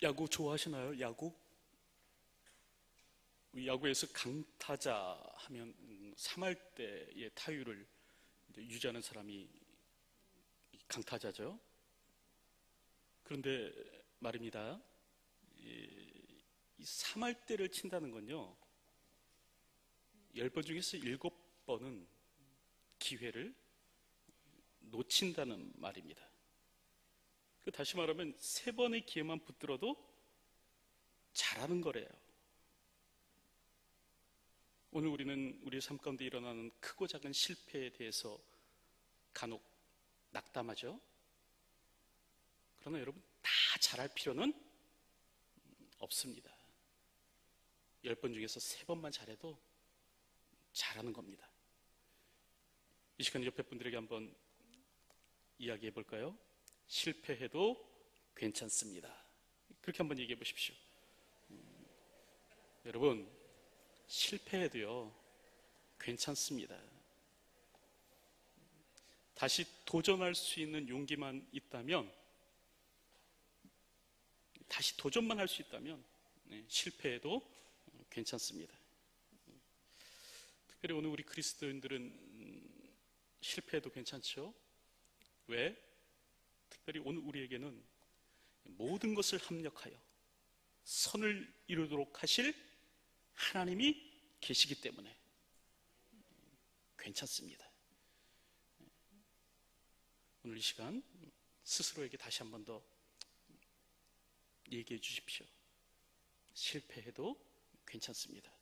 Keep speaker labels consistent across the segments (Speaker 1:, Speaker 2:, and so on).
Speaker 1: 야구 좋아하시나요? 야구? 야구에서 강타자 하면 3할대의 타율을 유지하는 사람이 강타자죠. 그런데 말입니다. 이 3할대를 친다는 건요, 10번 중에서 7번은 기회를 놓친다는 말입니다. 다시 말하면 3번의 기회만 붙들어도 잘하는 거래요. 오늘 우리는 우리의 삶 가운데 일어나는 크고 작은 실패에 대해서 간혹 낙담하죠. 그러나 여러분, 다 잘할 필요는 없습니다. 10번 중에서 3번만 잘해도 잘하는 겁니다. 이 시간 옆에 분들에게 한번 이야기해 볼까요? 실패해도 괜찮습니다. 그렇게 한번 얘기해 보십시오. 여러분, 실패해도요 괜찮습니다. 다시 도전할 수 있는 용기만 있다면, 다시 도전만 할 수 있다면 실패해도 괜찮습니다. 특별히 오늘 우리 그리스도인들은 실패해도 괜찮죠? 왜? 특별히 오늘 우리에게는 모든 것을 합력하여 선을 이루도록 하실 하나님이 계시기 때문에 괜찮습니다. 오늘 이 시간 스스로에게 다시 한 번 더 얘기해 주십시오. 실패해도 괜찮습니다.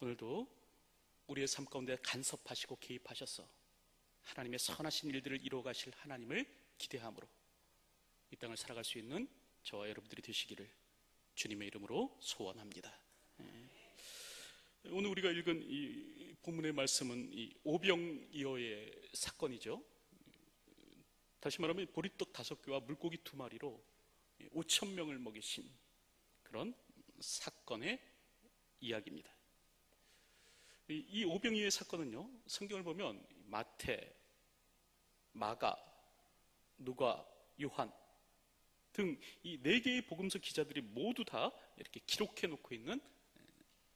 Speaker 1: 오늘도 우리의 삶 가운데 간섭하시고 개입하셔서 하나님의 선하신 일들을 이루어 가실 하나님을 기대함으로 이 땅을 살아갈 수 있는 저와 여러분들이 되시기를 주님의 이름으로 소원합니다. 오늘 우리가 읽은 이 본문의 말씀은 이 오병이어의 사건이죠. 다시 말하면 보리떡 5개와 물고기 2마리로 5,000명을 먹이신 그런 사건의 이야기입니다. 이 오병이어의 사건은요, 성경을 보면 마태, 마가, 누가, 요한 등 이 4개의 복음서 기자들이 모두 다 이렇게 기록해 놓고 있는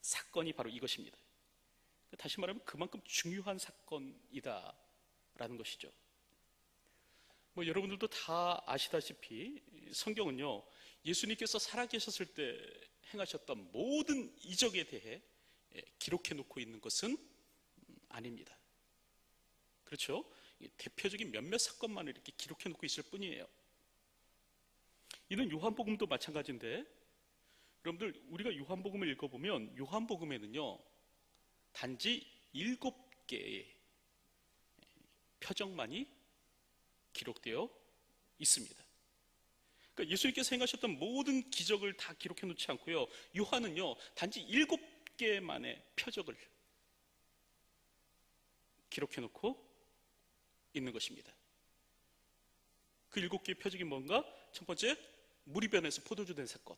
Speaker 1: 사건이 바로 이것입니다. 다시 말하면 그만큼 중요한 사건이다라는 것이죠. 여러분들도 다 아시다시피 성경은요, 예수님께서 살아계셨을 때 행하셨던 모든 이적에 대해 기록해 놓고 있는 것은 아닙니다. 그렇죠? 대표적인 몇몇 사건만을 이렇게 기록해 놓고 있을 뿐이에요. 이는 요한복음도 마찬가지인데, 여러분들 우리가 요한복음을 읽어보면 요한복음에는요 단지 7개의 표적만이 기록되어 있습니다. 그러니까 예수님께서 행하셨던 모든 기적을 다 기록해 놓지 않고요, 요한은요 단지 7개만의 표적을 기록해 놓고 있는 것입니다. 그 7개의 표적이 뭔가? 첫 번째, 물이 변해서 포도주 된 사건,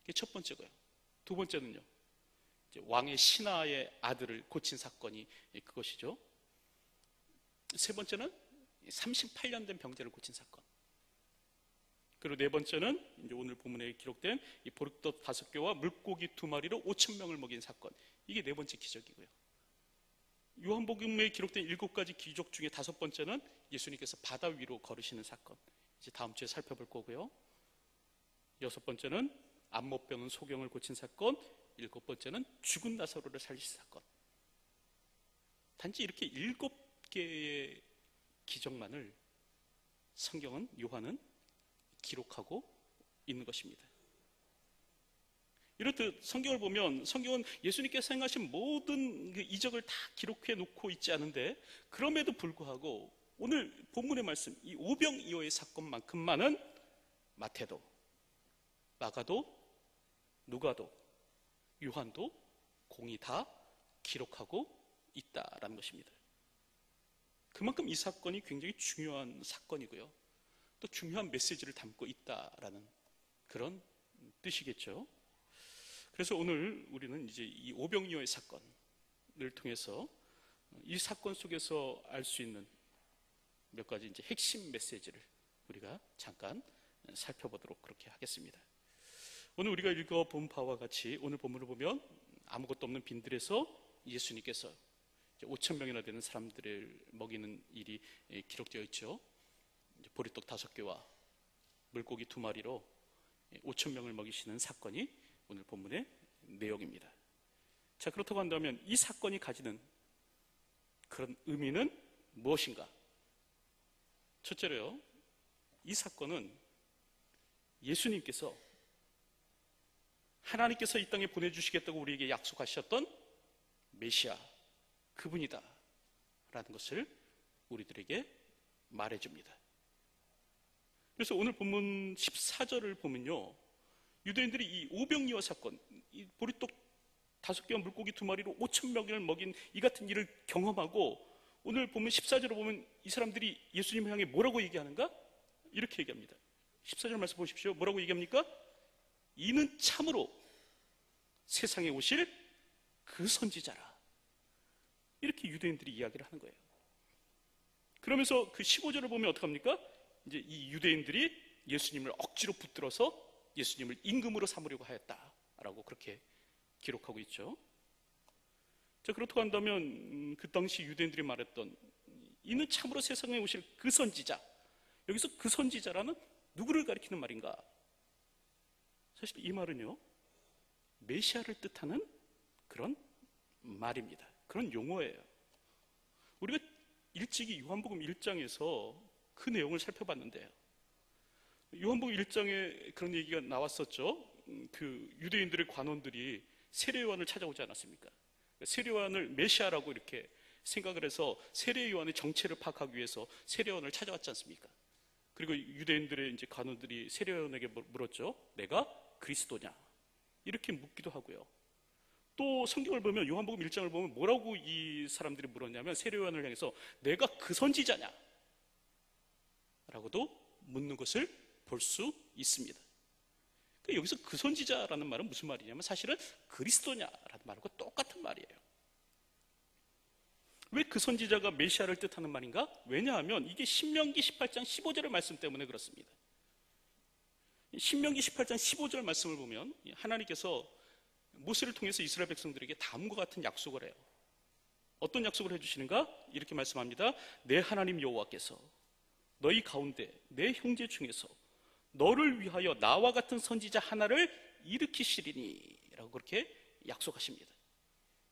Speaker 1: 이게 첫 번째고요. 두 번째는요, 왕의 신하의 아들을 고친 사건이 그것이죠. 세 번째는 38년 된 병자를 고친 사건. 그리고 네 번째는 이제 오늘 본문에 기록된 이 보리떡 5개와 물고기 2마리로 5,000명을 먹인 사건. 이게 네 번째 기적이고요. 요한복음에 기록된 7가지 기적 중에 5번째는 예수님께서 바다 위로 걸으시는 사건. 이제 다음 주에 살펴볼 거고요. 6번째는 안못 뼈는 소경을 고친 사건. 7번째는 죽은 나사로를 살리신 사건. 단지 이렇게 7개의 기적만을 성경은, 요한은 기록하고 있는 것입니다. 이렇듯 성경을 보면 성경은 예수님께서 행하신 모든 그 이적을 다 기록해 놓고 있지 않은데, 그럼에도 불구하고 오늘 본문의 말씀, 이 오병이어의 사건만큼만은 마태도, 마가도, 누가도, 요한도 공히 다 기록하고 있다라는 것입니다. 그만큼 이 사건이 굉장히 중요한 사건이고요, 또 중요한 메시지를 담고 있다라는 그런 뜻이겠죠. 그래서 오늘 우리는 이제 이 오병이어의 사건을 통해서 이 사건 속에서 알 수 있는 몇 가지 이제 핵심 메시지를 우리가 잠깐 살펴보도록 그렇게 하겠습니다. 오늘 우리가 읽어본 바와 같이 오늘 본문을 보면 아무것도 없는 빈들에서 예수님께서 5,000명이나 되는 사람들을 먹이는 일이 기록되어 있죠. 보리떡 5개와 물고기 2마리로 5,000명을 먹이시는 사건이 오늘 본문의 내용입니다. 자, 그렇다고 한다면 이 사건이 가지는 그런 의미는 무엇인가? 첫째로요, 이 사건은 예수님께서 하나님께서 이 땅에 보내주시겠다고 우리에게 약속하셨던 메시아, 그분이다 라는 것을 우리들에게 말해줍니다. 그래서 오늘 본문 14절을 보면요, 유대인들이 이 오병이어 사건, 이 보리떡 5개와 물고기 2마리로 5,000명을 먹인 이 같은 일을 경험하고, 오늘 본문 14절을 보면 이 사람들이 예수님을 향해 뭐라고 얘기하는가? 이렇게 얘기합니다. 14절 말씀 보십시오. 뭐라고 얘기합니까? 이는 참으로 세상에 오실 그 선지자라. 이렇게 유대인들이 이야기를 하는 거예요. 그러면서 그 15절을 보면 어떡합니까? 이제 이 유대인들이 예수님을 억지로 붙들어서 예수님을 임금으로 삼으려고 하였다라고 그렇게 기록하고 있죠. 자, 그렇다고 한다면 그 당시 유대인들이 말했던 이는 참으로 세상에 오실 그 선지자, 여기서 그 선지자라는 누구를 가리키는 말인가? 사실 이 말은요, 메시아를 뜻하는 그런 말입니다. 그런 용어예요. 우리가 일찍이 요한복음 1장에서 그 내용을 살펴봤는데요, 요한복음 1장에 그런 얘기가 나왔었죠. 그 유대인들의 관원들이 세례요한을 찾아오지 않았습니까? 세례요한을 메시아라고 이렇게 생각을 해서 세례요한의 정체를 파악하기 위해서 세례요한을 찾아왔지 않습니까? 그리고 유대인들의 이제 관원들이 세례요한에게 물었죠. 내가 그리스도냐? 이렇게 묻기도 하고요. 또 성경을 보면 요한복음 1장을 보면 뭐라고 이 사람들이 물었냐면 세례요한을 향해서 내가 그 선지자냐? 라고도 묻는 것을 볼 수 있습니다. 여기서 그 선지자라는 말은 무슨 말이냐면 사실은 그리스도냐라는 말과 똑같은 말이에요. 왜 그 선지자가 메시아를 뜻하는 말인가? 왜냐하면 이게 신명기 18장 15절의 말씀 때문에 그렇습니다. 신명기 18장 15절 말씀을 보면 하나님께서 모세를 통해서 이스라엘 백성들에게 다음과 같은 약속을 해요. 어떤 약속을 해주시는가? 이렇게 말씀합니다. 내 하나님 여호와께서 너희 가운데 내 형제 중에서 너를 위하여 나와 같은 선지자 하나를 일으키시리니 라고 그렇게 약속하십니다.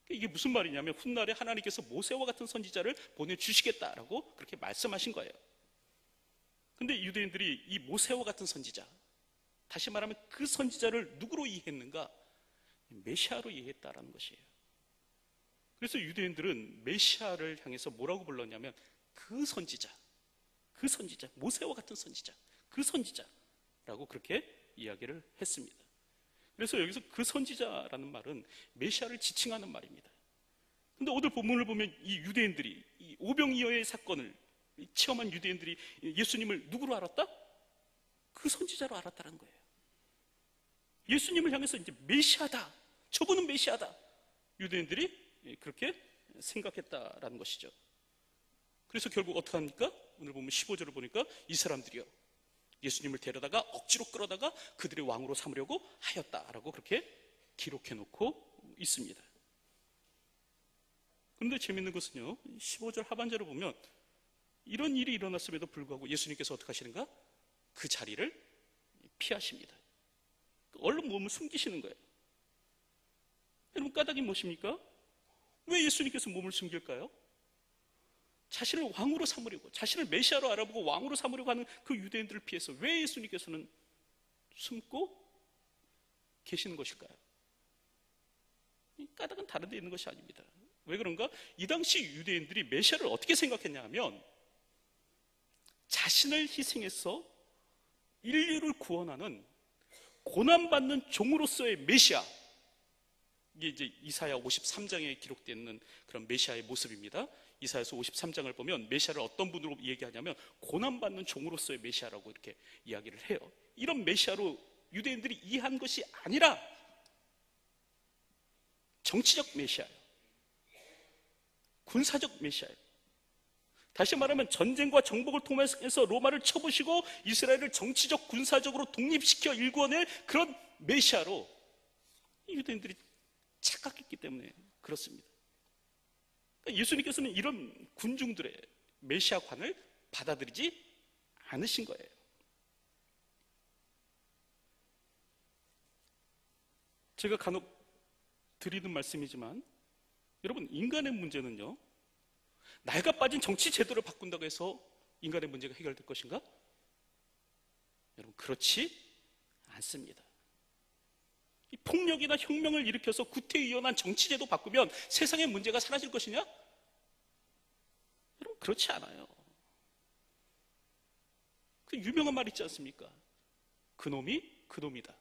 Speaker 1: 이게 무슨 말이냐면 훗날에 하나님께서 모세와 같은 선지자를 보내주시겠다라고 그렇게 말씀하신 거예요. 근데 유대인들이 이 모세와 같은 선지자, 다시 말하면 그 선지자를 누구로 이해했는가? 메시아로 이해했다라는 것이에요. 그래서 유대인들은 메시아를 향해서 뭐라고 불렀냐면 그 선지자, 모세와 같은 선지자, 그 선지자라고 그렇게 이야기를 했습니다. 그래서 여기서 그 선지자라는 말은 메시아를 지칭하는 말입니다. 근데 오늘 본문을 보면 이 유대인들이 이 오병이어의 사건을 체험한 유대인들이 예수님을 누구로 알았다? 그 선지자로 알았다는 거예요. 예수님을 향해서 이제 메시아다, 저분은 메시아다, 유대인들이 그렇게 생각했다라는 것이죠. 그래서 결국 어떻게 합니까? 오늘 보면 15절을 보니까 이 사람들이요, 예수님을 데려다가 억지로 끌어다가 그들의 왕으로 삼으려고 하였다라고 그렇게 기록해 놓고 있습니다. 그런데 재밌는 것은요, 15절 하반절을 보면 이런 일이 일어났음에도 불구하고 예수님께서 어떻게 하시는가? 그 자리를 피하십니다. 얼른 몸을 숨기시는 거예요. 여러분, 까닭이 무엇입니까? 왜 예수님께서 몸을 숨길까요? 자신을 왕으로 삼으려고, 자신을 메시아로 알아보고 왕으로 삼으려고 하는 그 유대인들을 피해서 왜 예수님께서는 숨고 계시는 것일까요? 이 까닭은 다른 데 있는 것이 아닙니다. 왜 그런가? 이 당시 유대인들이 메시아를 어떻게 생각했냐 하면 자신을 희생해서 인류를 구원하는 고난받는 종으로서의 메시아, 이게 이제 이사야 53장에 기록되어 있는 그런 메시아의 모습입니다. 이사야서 53장을 보면 메시아를 어떤 분으로 얘기하냐면 고난받는 종으로서의 메시아라고 이렇게 이야기를 해요. 이런 메시아로 유대인들이 이해한 것이 아니라 정치적 메시아예요, 군사적 메시아예요, 다시 말하면 전쟁과 정복을 통해서 로마를 쳐부시고 이스라엘을 정치적 군사적으로 독립시켜 일구어낼 그런 메시아로 유대인들이 착각했기 때문에 그렇습니다. 그러니까 예수님께서는 이런 군중들의 메시아관을 받아들이지 않으신 거예요. 제가 간혹 드리는 말씀이지만 여러분, 인간의 문제는요, 낡아 빠진 정치 제도를 바꾼다고 해서 인간의 문제가 해결될 것인가? 여러분, 그렇지 않습니다. 이 폭력이나 혁명을 일으켜서 구태의연한 정치 제도 바꾸면 세상의 문제가 사라질 것이냐? 여러분, 그렇지 않아요. 그 유명한 말 있지 않습니까? 그놈이 그놈이다.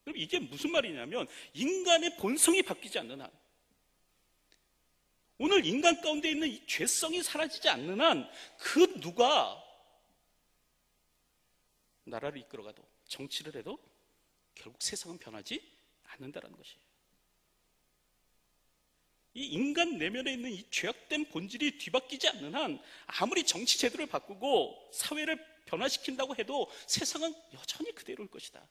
Speaker 1: 여러분, 이게 무슨 말이냐면 인간의 본성이 바뀌지 않는 한, 오늘 인간 가운데 있는 이 죄성이 사라지지 않는 한 그 누가 나라를 이끌어가도 정치를 해도 결국 세상은 변하지 않는다는 것이에요. 이 인간 내면에 있는 이 죄악된 본질이 뒤바뀌지 않는 한 아무리 정치 제도를 바꾸고 사회를 변화시킨다고 해도 세상은 여전히 그대로일 것이다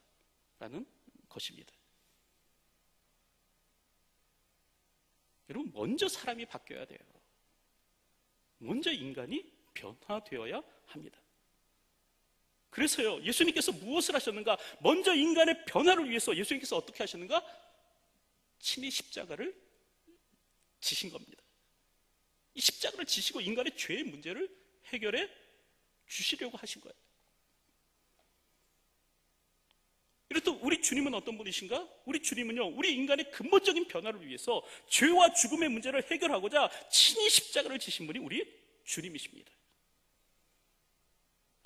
Speaker 1: 라는 것입니다. 여러분, 먼저 사람이 바뀌어야 돼요. 먼저 인간이 변화되어야 합니다. 그래서요, 예수님께서 무엇을 하셨는가? 먼저 인간의 변화를 위해서 예수님께서 어떻게 하셨는가? 친히 십자가를 지신 겁니다. 이 십자가를 지시고 인간의 죄의 문제를 해결해 주시려고 하신 거예요. 그리고 또 우리 주님은 어떤 분이신가? 우리 주님은요, 우리 인간의 근본적인 변화를 위해서 죄와 죽음의 문제를 해결하고자 친히 십자가를 지신 분이 우리 주님이십니다.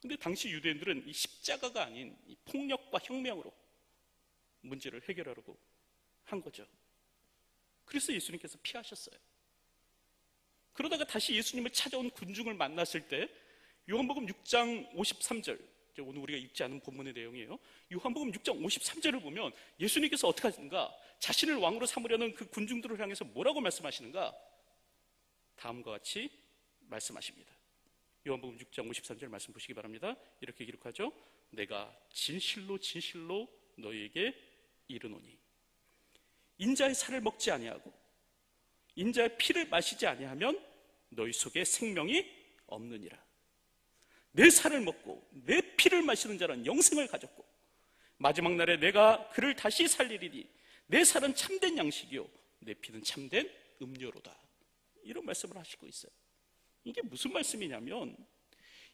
Speaker 1: 근데 당시 유대인들은 이 십자가가 아닌 이 폭력과 혁명으로 문제를 해결하려고 한 거죠. 그래서 예수님께서 피하셨어요. 그러다가 다시 예수님을 찾아온 군중을 만났을 때 요한복음 6장 53절, 오늘 우리가 읽지 않은 본문의 내용이에요. 요한복음 6장 53절을 보면 예수님께서 어떻게 하시는가? 자신을 왕으로 삼으려는 그 군중들을 향해서 뭐라고 말씀하시는가? 다음과 같이 말씀하십니다. 요한복음 6장 53절 말씀 보시기 바랍니다. 이렇게 기록하죠. 내가 진실로 진실로 너희에게 이르노니 인자의 살을 먹지 아니하고 인자의 피를 마시지 아니하면 너희 속에 생명이 없느니라. 내 살을 먹고 내 피를 마시는 자는 영생을 가졌고 마지막 날에 내가 그를 다시 살리리니 내 살은 참된 양식이요 내 피는 참된 음료로다. 이런 말씀을 하시고 있어요. 이게 무슨 말씀이냐면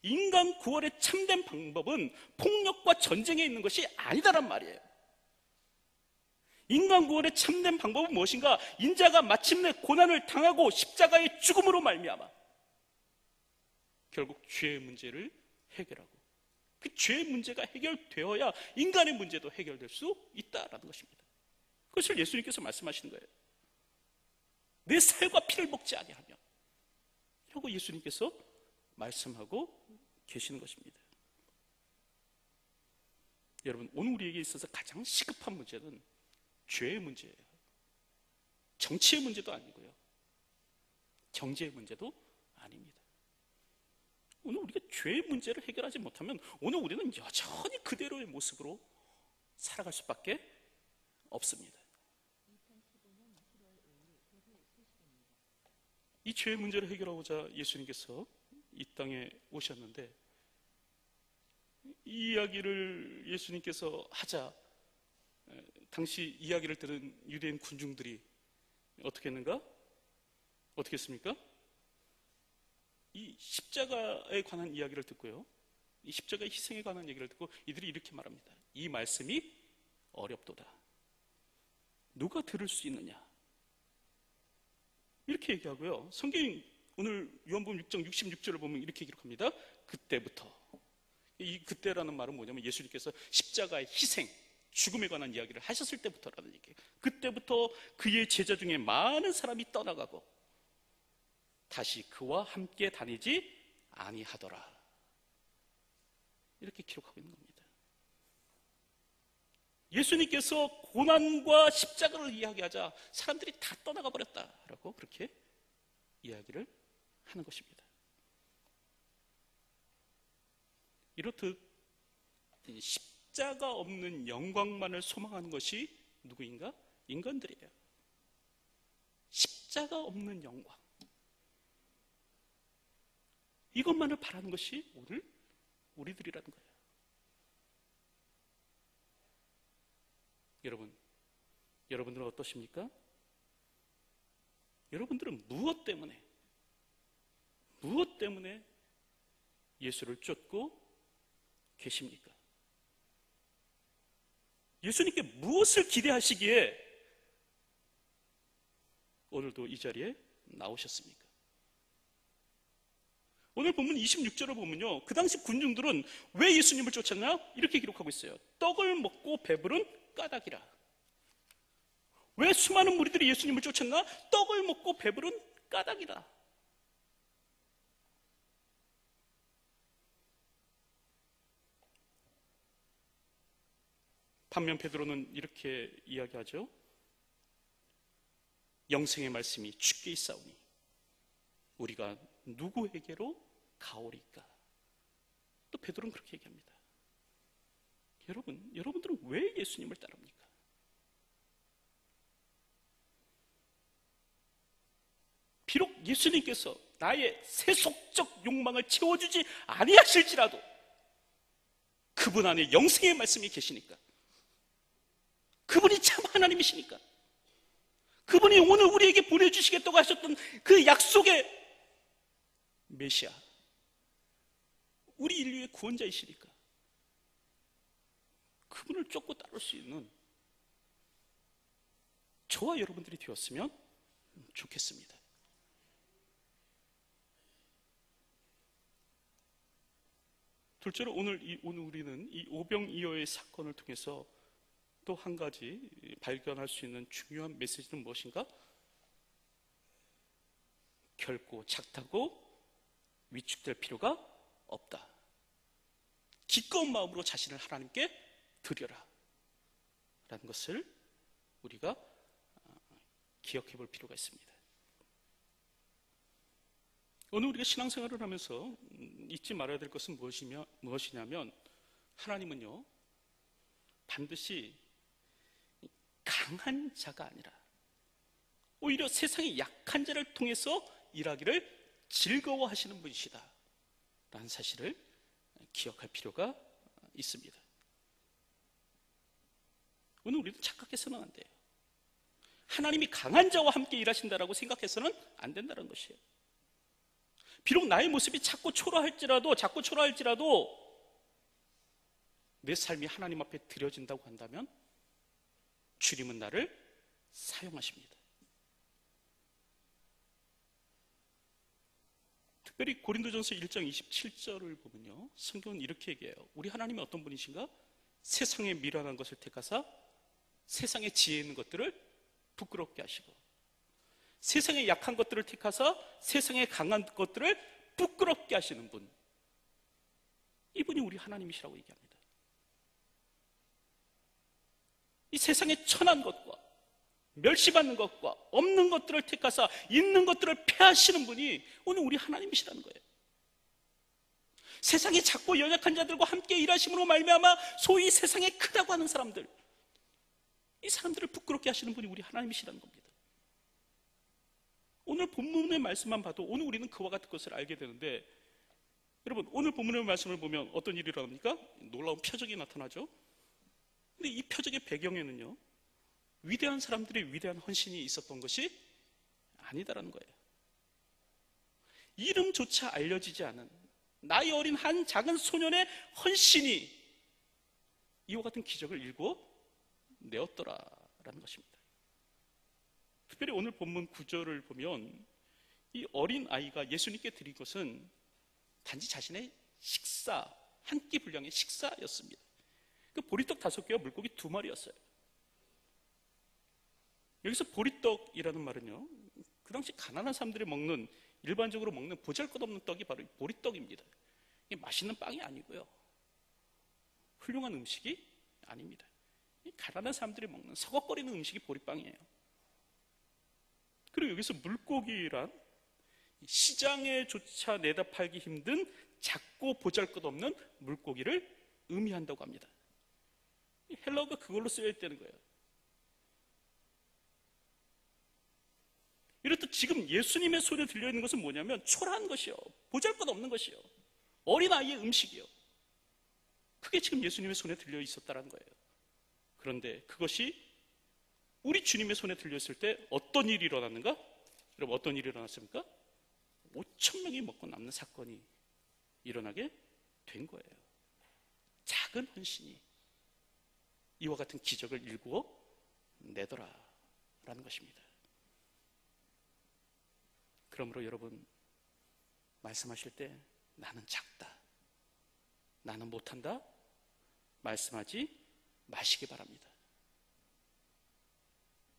Speaker 1: 인간 구원의 참된 방법은 폭력과 전쟁에 있는 것이 아니다란 말이에요. 인간 구원의 참된 방법은 무엇인가? 인자가 마침내 고난을 당하고 십자가의 죽음으로 말미암아 결국 죄의 문제를 해결하고 그 죄의 문제가 해결되어야 인간의 문제도 해결될 수 있다라는 것입니다. 그것을 예수님께서 말씀하시는 거예요. 내 살과 피를 먹지 아니하며 라고 예수님께서 말씀하고 계시는 것입니다. 여러분, 오늘 우리에게 있어서 가장 시급한 문제는 죄의 문제예요. 정치의 문제도 아니고요, 경제의 문제도 아닙니다. 오늘 우리가 죄의 문제를 해결하지 못하면 오늘 우리는 여전히 그대로의 모습으로 살아갈 수밖에 없습니다. 이 죄의 문제를 해결하고자 예수님께서 이 땅에 오셨는데 이 이야기를 예수님께서 하자 당시 이야기를 들은 유대인 군중들이 어떻게 했는가? 어떻게 했습니까? 이 십자가에 관한 이야기를 듣고요, 이 십자가의 희생에 관한 얘기를 듣고 이들이 이렇게 말합니다. 이 말씀이 어렵도다. 누가 들을 수 있느냐? 이렇게 얘기하고요, 성경이 오늘 요한복음 6장 66절을 보면 이렇게 기록합니다. 그때부터, 이 그때라는 말은 뭐냐면 예수님께서 십자가의 희생, 죽음에 관한 이야기를 하셨을 때부터라는 얘기예요. 그때부터 그의 제자 중에 많은 사람이 떠나가고 다시 그와 함께 다니지 아니하더라. 이렇게 기록하고 있는 겁니다. 예수님께서 고난과 십자가를 이야기하자 사람들이 다 떠나가 버렸다라고 그렇게 이야기를 하는 것입니다. 이렇듯 십자가 없는 영광만을 소망하는 것이 누구인가? 인간들이에요. 십자가 없는 영광, 이것만을 바라는 것이 오늘 우리들이라는 거예요. 여러분들은 어떠십니까? 여러분들은 무엇 때문에 예수를 쫓고 계십니까? 예수님께 무엇을 기대하시기에 오늘도 이 자리에 나오셨습니까? 오늘 본문 26절을 보면요, 그 당시 군중들은 왜 예수님을 쫓았냐? 이렇게 기록하고 있어요. 떡을 먹고 배부른 까닭이라. 왜 수많은 무리들이 예수님을 쫓았나? 떡을 먹고 배부른 까닭이라. 반면 베드로는 이렇게 이야기하죠. 영생의 말씀이 주께 있사오니 우리가 누구에게로 가오리까? 또 베드로는 그렇게 얘기합니다. 여러분들은 왜 예수님을 따릅니까? 비록 예수님께서 나의 세속적 욕망을 채워주지 아니하실지라도 그분 안에 영생의 말씀이 계시니까, 그분이 참 하나님이시니까, 그분이 오늘 우리에게 보내주시겠다고 하셨던 그 약속의 메시아, 우리 인류의 구원자이시니까 그분을 쫓고 따를 수 있는 저와 여러분들이 되었으면 좋겠습니다. 둘째로 오늘 우리는 이 오병이어의 사건을 통해서 또 한 가지 발견할 수 있는 중요한 메시지는 무엇인가? 결코 작다고 위축될 필요가 없다. 기꺼운 마음으로 자신을 하나님께 드려라 라는 것을 우리가 기억해 볼 필요가 있습니다. 오늘 우리가 신앙생활을 하면서 잊지 말아야 될 것은 무엇이냐면, 하나님은요 반드시 강한 자가 아니라 오히려 세상의 약한 자를 통해서 일하기를 즐거워하시는 분이시다 라는 사실을 기억할 필요가 있습니다. 오늘 우리는 착각해서는 안 돼요. 하나님이 강한 자와 함께 일하신다라고 생각해서는 안 된다는 것이에요. 비록 나의 모습이 자꾸 초라할지라도 내 삶이 하나님 앞에 드려진다고 한다면 주님은 나를 사용하십니다. 특별히 고린도전서 1장 27절을 보면요, 성경은 이렇게 얘기해요. 우리 하나님이 어떤 분이신가? 세상의 미련한 것을 택하사 세상의 지혜 있는 것들을 부끄럽게 하시고, 세상의 약한 것들을 택하사 세상의 강한 것들을 부끄럽게 하시는 분, 이분이 우리 하나님이시라고 얘기합니다. 이 세상의 천한 것과 멸시받는 것과 없는 것들을 택하사 있는 것들을 폐하시는 분이 오늘 우리 하나님이시라는 거예요. 세상에 작고 연약한 자들과 함께 일하심으로 말미암아 소위 세상에 크다고 하는 사람들, 이 사람들을 부끄럽게 하시는 분이 우리 하나님이시라는 겁니다. 오늘 본문의 말씀만 봐도 오늘 우리는 그와 같은 것을 알게 되는데, 여러분 오늘 본문의 말씀을 보면 어떤 일이 일어납니까? 놀라운 표적이 나타나죠. 근데 이 표적의 배경에는요, 위대한 사람들의 위대한 헌신이 있었던 것이 아니다라는 거예요. 이름조차 알려지지 않은 나이 어린 한 작은 소년의 헌신이 이와 같은 기적을 일궈내었더라라는 것입니다. 특별히 오늘 본문 9절을 보면 이 어린 아이가 예수님께 드린 것은 단지 자신의 식사, 한 끼 분량의 식사였습니다. 그 보리떡 5개와 물고기 2마리였어요. 여기서 보리떡이라는 말은요, 그 당시 가난한 사람들이 일반적으로 먹는 보잘것없는 떡이 바로 보리떡입니다. 이게 맛있는 빵이 아니고요, 훌륭한 음식이 아닙니다. 가난한 사람들이 먹는 서걱거리는 음식이 보리빵이에요. 그리고 여기서 물고기란 시장에조차 내다 팔기 힘든 작고 보잘것없는 물고기를 의미한다고 합니다. 헬라어가 그걸로 쓰여 있다는 거예요. 이렇듯 지금 예수님의 손에 들려있는 것은 뭐냐면 초라한 것이요, 보잘것없는 것이요, 어린아이의 음식이요, 그게 지금 예수님의 손에 들려 있었다는 거예요. 그런데 그것이 우리 주님의 손에 들렸을 때 어떤 일이 일어났는가? 여러분, 어떤 일이 일어났습니까? 5,000명이 먹고 남는 사건이 일어나게 된 거예요. 작은 헌신이 이와 같은 기적을 일구어 내더라라는 것입니다. 그러므로 여러분, 말씀하실 때 나는 작다, 나는 못한다 말씀하지 마시기 바랍니다.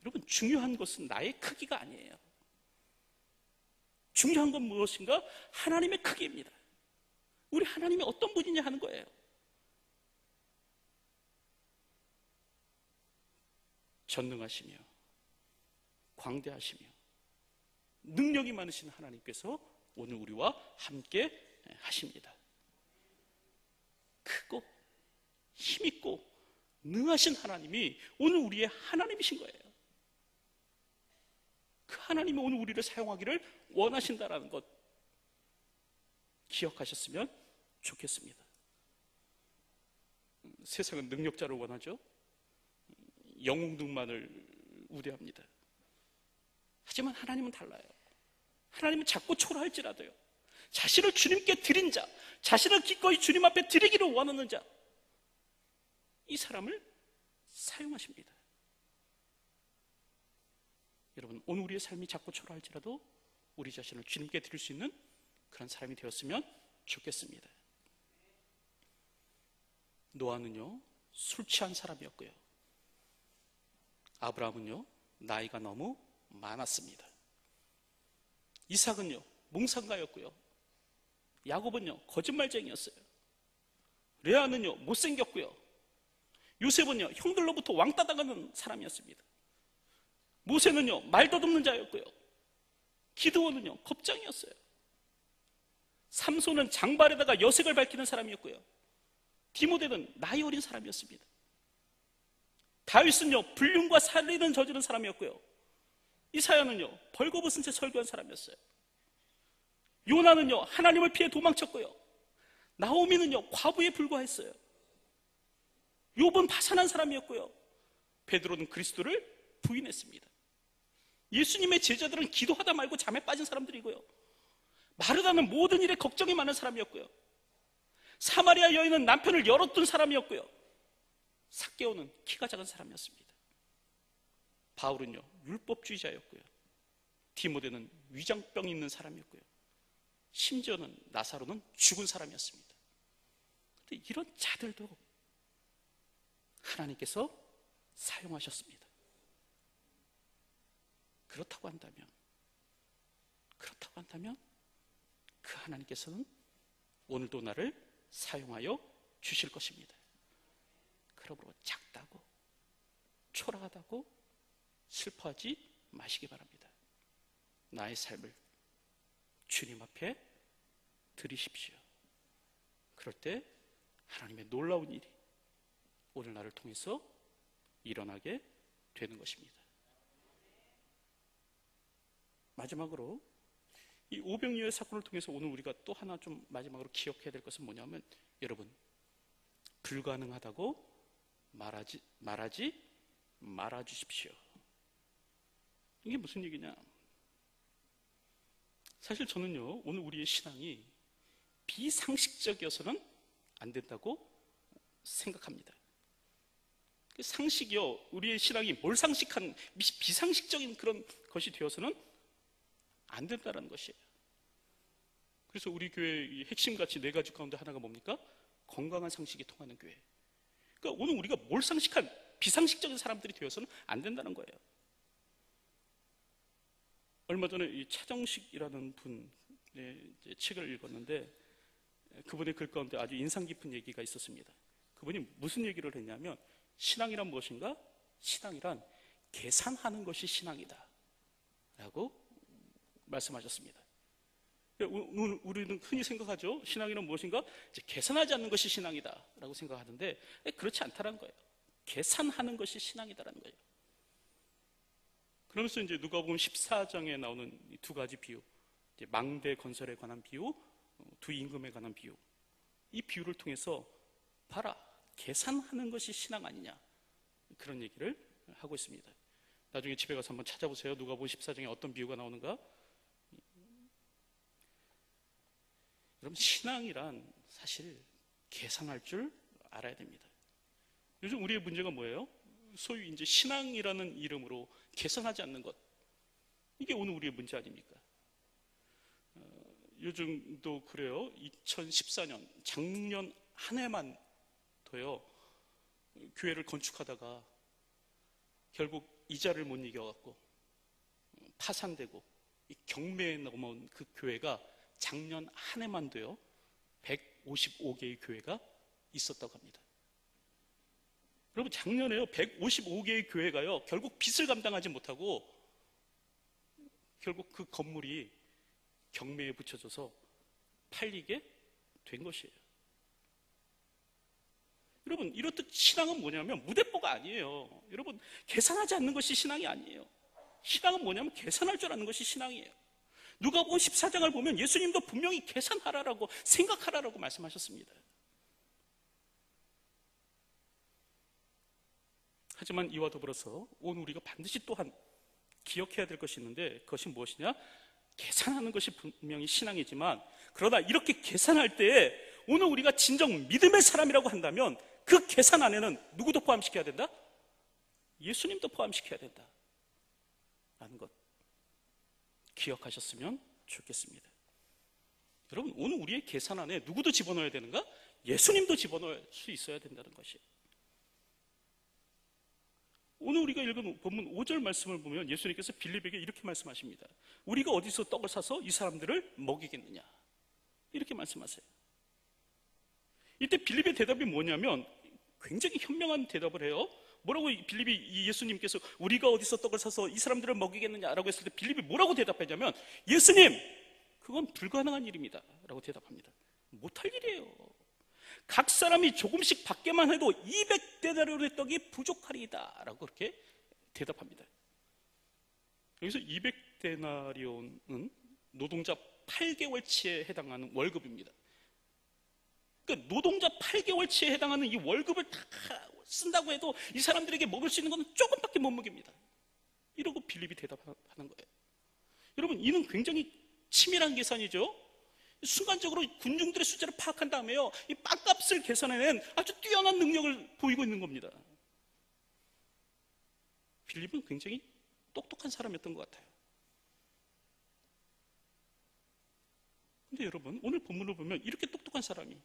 Speaker 1: 여러분, 중요한 것은 나의 크기가 아니에요. 중요한 건 무엇인가? 하나님의 크기입니다. 우리 하나님이 어떤 분이냐 하는 거예요. 전능하시며 광대하시며 능력이 많으신 하나님께서 오늘 우리와 함께 하십니다. 크고 힘있고 능하신 하나님이 오늘 우리의 하나님이신 거예요. 그 하나님이 오늘 우리를 사용하기를 원하신다는 것 기억하셨으면 좋겠습니다. 세상은 능력자를 원하죠. 영웅들만을 우대합니다. 하지만 하나님은 달라요. 하나님은 작고 초라할지라도요, 자신을 주님께 드린 자, 자신을 기꺼이 주님 앞에 드리기를 원하는 자, 이 사람을 사용하십니다. 여러분, 오늘 우리의 삶이 작고 초라할지라도 우리 자신을 주님께 드릴 수 있는 그런 사람이 되었으면 좋겠습니다. 노아는요, 술 취한 사람이었고요, 아브라함은요, 나이가 너무 많았습니다. 이삭은요, 몽상가였고요, 야곱은요, 거짓말쟁이였어요. 레아는요, 못생겼고요, 요셉은요, 형들로부터 왕따 당하는 사람이었습니다. 모세는요, 말도듬는 자였고요, 기드온은요, 겁장이었어요. 삼손은 장발에다가 여색을 밝히는 사람이었고요, 디모데는 나이 어린 사람이었습니다. 다윗은요, 불륜과 살인을 저지른 사람이었고요, 이사야는요, 벌거벗은 채 설교한 사람이었어요. 요나는요, 하나님을 피해 도망쳤고요, 나오미는요, 과부에 불과했어요. 욥은 파산한 사람이었고요, 베드로는 그리스도를 부인했습니다. 예수님의 제자들은 기도하다 말고 잠에 빠진 사람들이고요, 마르다는 모든 일에 걱정이 많은 사람이었고요, 사마리아 여인은 남편을 열어둔 사람이었고요, 삭개오는 키가 작은 사람이었습니다. 바울은요, 율법주의자였고요, 디모데는 위장병 있는 사람이었고요, 심지어는 나사로는 죽은 사람이었습니다. 그런데 이런 자들도 하나님께서 사용하셨습니다. 그렇다고 한다면 그 하나님께서는 오늘도 나를 사용하여 주실 것입니다. 그러므로 작다고 초라하다고 슬퍼하지 마시기 바랍니다. 나의 삶을 주님 앞에 드리십시오. 그럴 때 하나님의 놀라운 일이 오늘 나를 통해서 일어나게 되는 것입니다. 마지막으로 이 오병이어의 사건을 통해서 오늘 우리가 또 하나 좀 마지막으로 기억해야 될 것은 뭐냐면, 여러분, 불가능하다고 말하지 말아 주십시오. 이게 무슨 얘기냐? 사실 저는요, 오늘 우리의 신앙이 비상식적이어서는 안 된다고 생각합니다. 상식이요, 우리의 신앙이 몰상식한 비상식적인 그런 것이 되어서는 안 된다는 것이에요. 그래서 우리 교회의 핵심가치 4가지 가운데 하나가 뭡니까? 건강한 상식이 통하는 교회. 그러니까 오늘 우리가 몰상식한 비상식적인 사람들이 되어서는 안 된다는 거예요. 얼마 전에 이 차정식이라는 분의 책을 읽었는데, 그분의 글 가운데 아주 인상 깊은 얘기가 있었습니다. 그분이 무슨 얘기를 했냐면, 신앙이란 무엇인가? 신앙이란 계산하는 것이 신앙이다 라고 말씀하셨습니다. 우리는 흔히 생각하죠. 신앙이란 무엇인가? 이제 계산하지 않는 것이 신앙이다라고 생각하는데 그렇지 않다는 거예요. 계산하는 것이 신앙이다라는 거예요. 그러면서 이제 누가복음 14장에 나오는 이 두 가지 비유, 이제 망대 건설에 관한 비유, 두 임금에 관한 비유, 이 비유를 통해서 봐라, 계산하는 것이 신앙 아니냐, 그런 얘기를 하고 있습니다. 나중에 집에 가서 한번 찾아보세요. 누가복음 14장에 어떤 비유가 나오는가. 여러분, 신앙이란 사실 계산할 줄 알아야 됩니다. 요즘 우리의 문제가 뭐예요? 소위 이제 신앙이라는 이름으로 계산하지 않는 것, 이게 오늘 우리의 문제 아닙니까? 요즘도 그래요. 2014년 작년 한 해만 더요, 교회를 건축하다가 결국 이자를 못 이겨갖고 파산되고 경매에 넘어온 그 교회가 작년 한 해만 돼요 155개의 교회가 있었다고 합니다. 여러분, 작년에요 155개의 교회가요 결국 빚을 감당하지 못하고 결국 그 건물이 경매에 붙여져서 팔리게 된 것이에요. 여러분, 이렇듯 신앙은 뭐냐면 무대뽀가 아니에요. 여러분, 계산하지 않는 것이 신앙이 아니에요. 신앙은 뭐냐면 계산할 줄 아는 것이 신앙이에요. 누가복음 14장을 보면 예수님도 분명히 계산하라라고, 생각하라라고 말씀하셨습니다. 하지만 이와 더불어서 오늘 우리가 반드시 또한 기억해야 될 것이 있는데, 그것이 무엇이냐? 계산하는 것이 분명히 신앙이지만, 그러나 이렇게 계산할 때에 오늘 우리가 진정 믿음의 사람이라고 한다면 그 계산 안에는 누구도 포함시켜야 된다? 예수님도 포함시켜야 된다 라는 것 기억하셨으면 좋겠습니다. 여러분, 오늘 우리의 계산 안에 누구도 집어넣어야 되는가? 예수님도 집어넣을 수 있어야 된다는 것이에요. 오늘 우리가 읽은 본문 5절 말씀을 보면 예수님께서 빌립에게 이렇게 말씀하십니다. 우리가 어디서 떡을 사서 이 사람들을 먹이겠느냐, 이렇게 말씀하세요. 이때 빌립의 대답이 뭐냐면 굉장히 현명한 대답을 해요. 뭐라고 빌립이, 예수님께서 우리가 어디서 떡을 사서 이 사람들을 먹이겠느냐라고 했을 때 빌립이 뭐라고 대답하냐면, 예수님, 그건 불가능한 일입니다 라고 대답합니다. 못할 일이에요. 각 사람이 조금씩 받게만 해도 200데나리온의 떡이 부족하리이다 라고 그렇게 대답합니다. 여기서 200데나리온은 노동자 8개월치에 해당하는 월급입니다. 그러니까 노동자 8개월치에 해당하는 이 월급을 다 쓴다고 해도 이 사람들에게 먹을 수 있는 건 조금밖에 못 먹입니다. 이러고 빌립이 대답하는 거예요. 여러분, 이는 굉장히 치밀한 계산이죠. 순간적으로 군중들의 숫자를 파악한 다음에요, 이 빵값을 계산해낸 아주 뛰어난 능력을 보이고 있는 겁니다. 빌립은 굉장히 똑똑한 사람이었던 것 같아요. 근데 여러분, 오늘 본문을 보면 이렇게 똑똑한 사람이,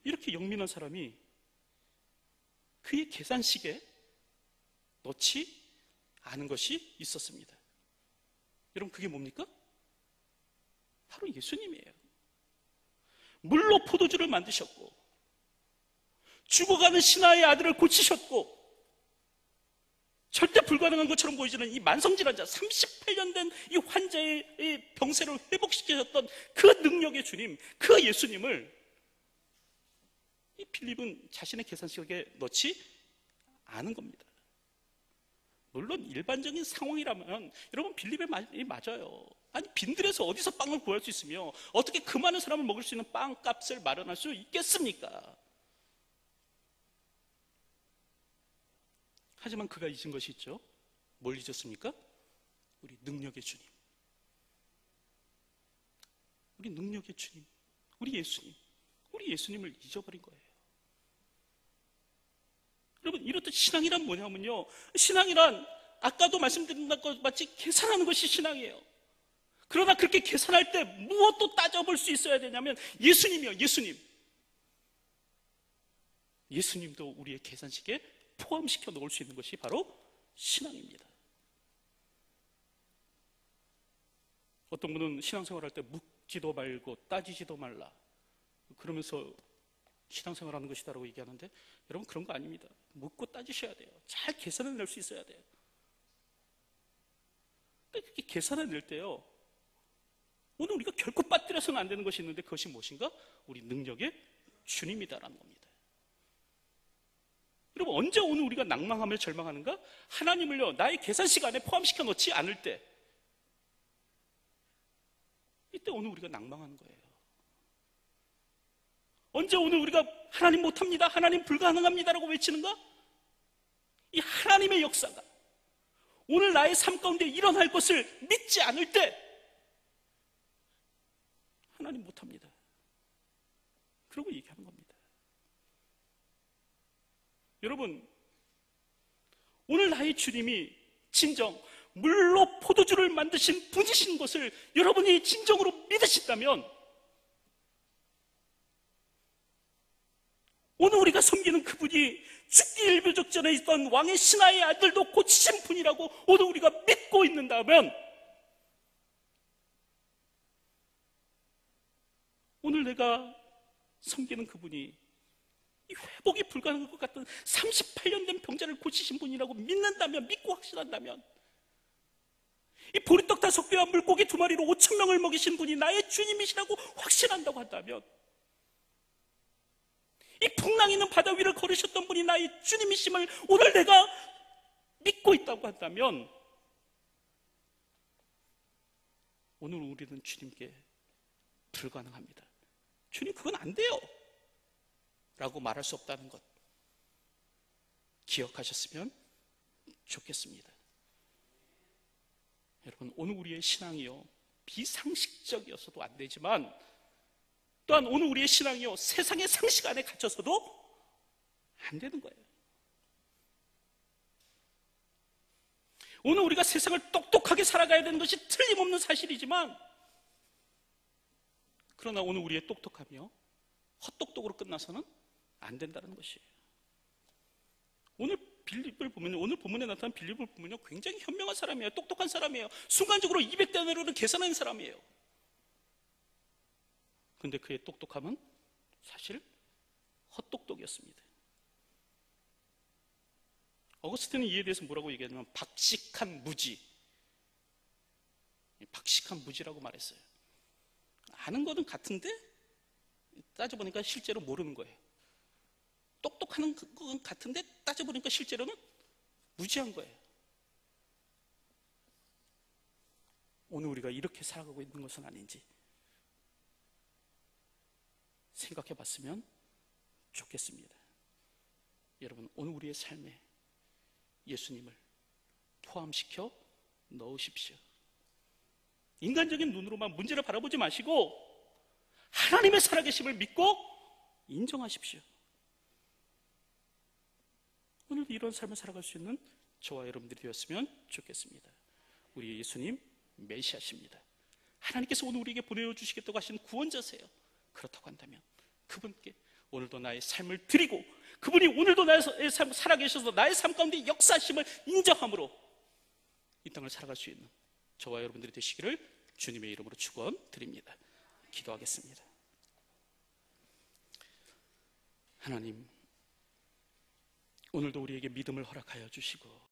Speaker 1: 이렇게 영민한 사람이 그의 계산식에 넣지 않은 것이 있었습니다. 여러분, 그게 뭡니까? 바로 예수님이에요. 물로 포도주를 만드셨고, 죽어가는 신하의 아들을 고치셨고, 절대 불가능한 것처럼 보이지는 이 만성질환자, 38년 된 이 환자의 병세를 회복시키셨던 그 능력의 주님, 그 예수님을 이 빌립은 자신의 계산식에 넣지 않은 겁니다. 물론 일반적인 상황이라면 여러분, 빌립의 말이 맞아요. 아니, 빈들에서 어디서 빵을 구할 수 있으며 어떻게 그 많은 사람을 먹을 수 있는 빵값을 마련할 수 있겠습니까? 하지만 그가 잊은 것이 있죠. 뭘 잊었습니까? 우리 능력의 주님, 우리 능력의 주님, 우리 예수님, 우리 예수님을 잊어버린 거예요. 여러분, 이렇듯 신앙이란 뭐냐면요, 신앙이란 아까도 말씀드린 것 마치 계산하는 것이 신앙이에요. 그러나 그렇게 계산할 때 무엇도 따져볼 수 있어야 되냐면 예수님이요, 예수님. 예수님도 우리의 계산식에 포함시켜 놓을 수 있는 것이 바로 신앙입니다. 어떤 분은 신앙생활할 때 묻지도 말고 따지지도 말라, 그러면서 신앙생활하는 것이다라고 얘기하는데, 여러분, 그런 거 아닙니다. 묻고 따지셔야 돼요. 잘 계산을 낼 수 있어야 돼요. 그렇게 계산을 낼 때요, 오늘 우리가 결코 빠뜨려서는 안 되는 것이 있는데 그것이 무엇인가? 우리 능력의 주님이다라는 겁니다. 여러분, 언제 오늘 우리가 낭망하며 절망하는가? 하나님을요, 나의 계산 시간에 포함시켜 놓지 않을 때, 이때 오늘 우리가 낭망하는 거예요. 언제 오늘 우리가 하나님 못합니다, 하나님 불가능합니다라고 외치는가? 이 하나님의 역사가 오늘 나의 삶 가운데 일어날 것을 믿지 않을 때 하나님 못합니다, 그러고 얘기하는 겁니다. 여러분, 오늘 나의 주님이 진정 물로 포도주를 만드신 분이신 것을 여러분이 진정으로 믿으신다면 오늘 우리가 섬기는 그분이 죽기 일부 직전에 있던 왕의 신하의 아들도 고치신 분이라고 오늘 우리가 믿고 있는다면 오늘 내가 섬기는 그분이 이 회복이 불가능할 것 같은 38년 된 병자를 고치신 분이라고 믿는다면, 믿고 확신한다면, 이 보리떡 5개와 물고기 2마리로 5,000명을 먹이신 분이 나의 주님이시라고 확신한다고 한다면, 이 풍랑 있는 바다 위를 걸으셨던 분이 나의 주님이심을 오늘 내가 믿고 있다고 한다면 오늘 우리는 주님께 불가능합니다, 주님 그건 안 돼요 라고 말할 수 없다는 것 기억하셨으면 좋겠습니다. 여러분, 오늘 우리의 신앙이요, 비상식적이어서도 안 되지만 또한 오늘 우리의 신앙이요, 세상의 상식 안에 갇혀서도 안 되는 거예요. 오늘 우리가 세상을 똑똑하게 살아가야 되는 것이 틀림없는 사실이지만, 그러나 오늘 우리의 똑똑함이요, 헛똑똑으로 끝나서는 안 된다는 것이에요. 오늘 빌립을 보면, 오늘 본문에 나타난 빌립을 보면요, 굉장히 현명한 사람이에요. 똑똑한 사람이에요. 순간적으로 200데나리온을 계산하는 사람이에요. 근데 그의 똑똑함은 사실 헛똑똑이었습니다. 어거스틴은 이에 대해서 뭐라고 얘기하냐면 박식한 무지, 박식한 무지라고 말했어요. 아는 거는 같은데 따져보니까 실제로 모르는 거예요. 똑똑한 건 같은데 따져보니까 실제로는 무지한 거예요. 오늘 우리가 이렇게 살아가고 있는 것은 아닌지 생각해 봤으면 좋겠습니다. 여러분, 오늘 우리의 삶에 예수님을 포함시켜 넣으십시오. 인간적인 눈으로만 문제를 바라보지 마시고 하나님의 살아계심을 믿고 인정하십시오. 오늘도 이런 삶을 살아갈 수 있는 저와 여러분들이 되었으면 좋겠습니다. 우리 예수님 메시아십니다. 하나님께서 오늘 우리에게 보내주시겠다고 하신 구원자세요. 그렇다고 한다면 그분께 오늘도 나의 삶을 드리고 그분이 오늘도 나의 삶 살아계셔서 나의 삶 가운데 역사하심을 인정함으로 이 땅을 살아갈 수 있는 저와 여러분들이 되시기를 주님의 이름으로 축원드립니다. 기도하겠습니다. 하나님, 오늘도 우리에게 믿음을 허락하여 주시고